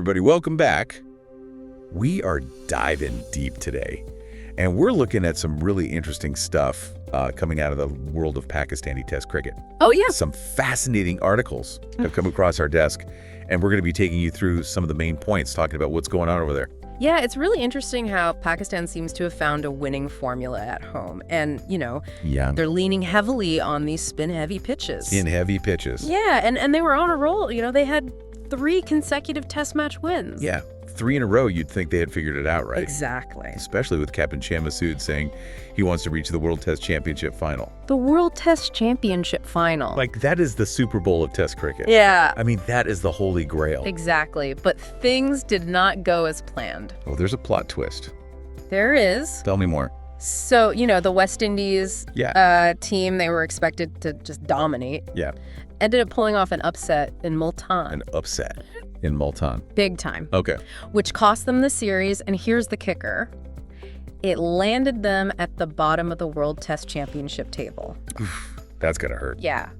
everybody. Welcome back. We are diving deep today, and we're looking at some really interesting stuff coming out of the world of Pakistani Test cricket. Oh, yeah. Some fascinating articles have come across our desk, and we're going to be taking you through some of the main points, talking about what's going on over there. Yeah, it's really interesting how Pakistan seems to have found a winning formula at home. And, they're leaning heavily on these spin-heavy pitches. Heavy pitches. Yeah, and they were on a roll. They had 3 consecutive test match wins. Yeah, 3 in a row, you'd think they had figured it out, right? Exactly. Especially with Captain Shan Masood saying he wants to reach the World Test Championship final. The World Test Championship final. Like, that is the Super Bowl of Test cricket. Yeah. I mean, that is the holy grail. Exactly. But things did not go as planned. Oh, there's a plot twist. There is. Tell me more. So, the West Indies team, they were expected to just dominate. Yeah. Ended up pulling off an upset in Multan. An upset in Multan. Big time. Okay. Which cost them the series, and here's the kicker. It landed them at the bottom of the World Test Championship table. Oof, that's gotta hurt. Yeah.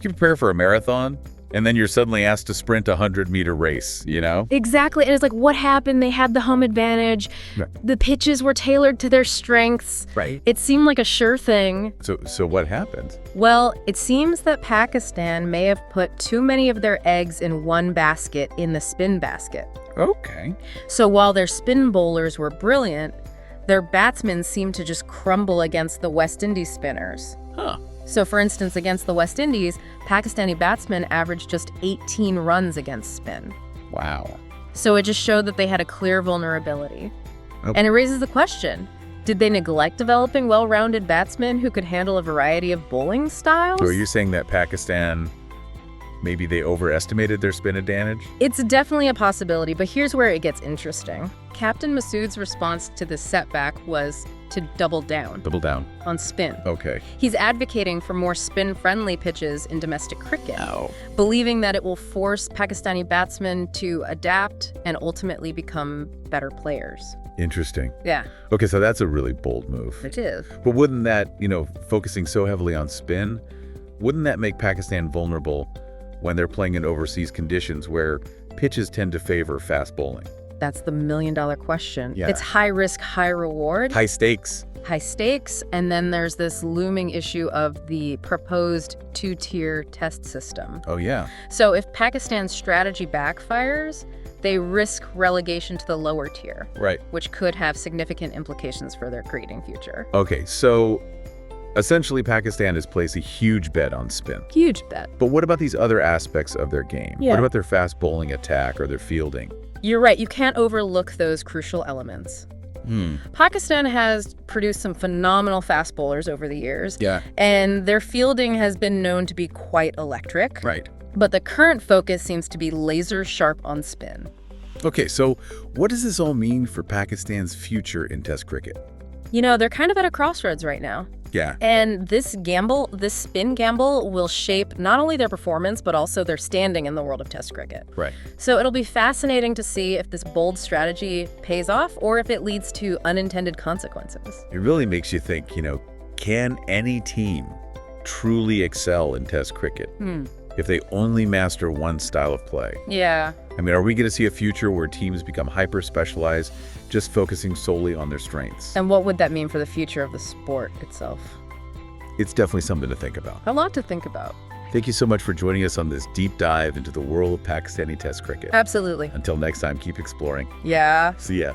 You prepare for a marathon, and then you're suddenly asked to sprint a 100-meter race, Exactly. And it's like, what happened? They had the home advantage. Right. The pitches were tailored to their strengths. Right. It seemed like a sure thing. So what happened? Well, it seems that Pakistan may have put too many of their eggs in one basket in the spin basket. Okay. So while their spin bowlers were brilliant, their batsmen seemed to just crumble against the West Indies spinners. Huh. So, for instance, against the West Indies, Pakistani batsmen averaged just 18 runs against spin. Wow. So it just showed that they had a clear vulnerability. Oh. And it raises the question, did they neglect developing well-rounded batsmen who could handle a variety of bowling styles? So are you saying that Pakistan, maybe they overestimated their spin advantage? It's definitely a possibility, but here's where it gets interesting. Captain Masood's response to the setback was to double down Double down. on spin. Okay. He's advocating for more spin-friendly pitches in domestic cricket, Oh. believing that it will force Pakistani batsmen to adapt and ultimately become better players. Interesting. Yeah, Okay, so that's a really bold move. it is. But wouldn't that, focusing so heavily on spin, wouldn't that make Pakistan vulnerable when they're playing in overseas conditions where pitches tend to favor fast bowling? That's the million-dollar question. Yeah. It's high risk, high reward, High stakes. high stakes, and then there's this looming issue of the proposed 2-tier test system. Oh, yeah. So if Pakistan's strategy backfires, they risk relegation to the lower tier, Right. which could have significant implications for their cricketing future. Okay, so essentially Pakistan has placed a huge bet on spin. Huge bet. But what about these other aspects of their game? Yeah. What about their fast bowling attack or their fielding? You're right, you can't overlook those crucial elements. Pakistan has produced some phenomenal fast bowlers over the years, Yeah. and their fielding has been known to be quite electric. Right. But the current focus seems to be laser sharp on spin. Okay, so what does this all mean for Pakistan's future in Test cricket? They're kind of at a crossroads right now. Yeah. And this spin gamble, will shape not only their performance, but also their standing in the world of Test cricket. Right. So it'll be fascinating to see if this bold strategy pays off or if it leads to unintended consequences. It really makes you think, can any team truly excel in Test cricket if they only master one style of play? Yeah. I mean, are we going to see a future where teams become hyper-specialized, just focusing solely on their strengths? And what would that mean for the future of the sport itself? It's definitely something to think about. A lot to think about. Thank you so much for joining us on this deep dive into the world of Pakistani Test cricket. Absolutely. Until next time, keep exploring. Yeah. See ya.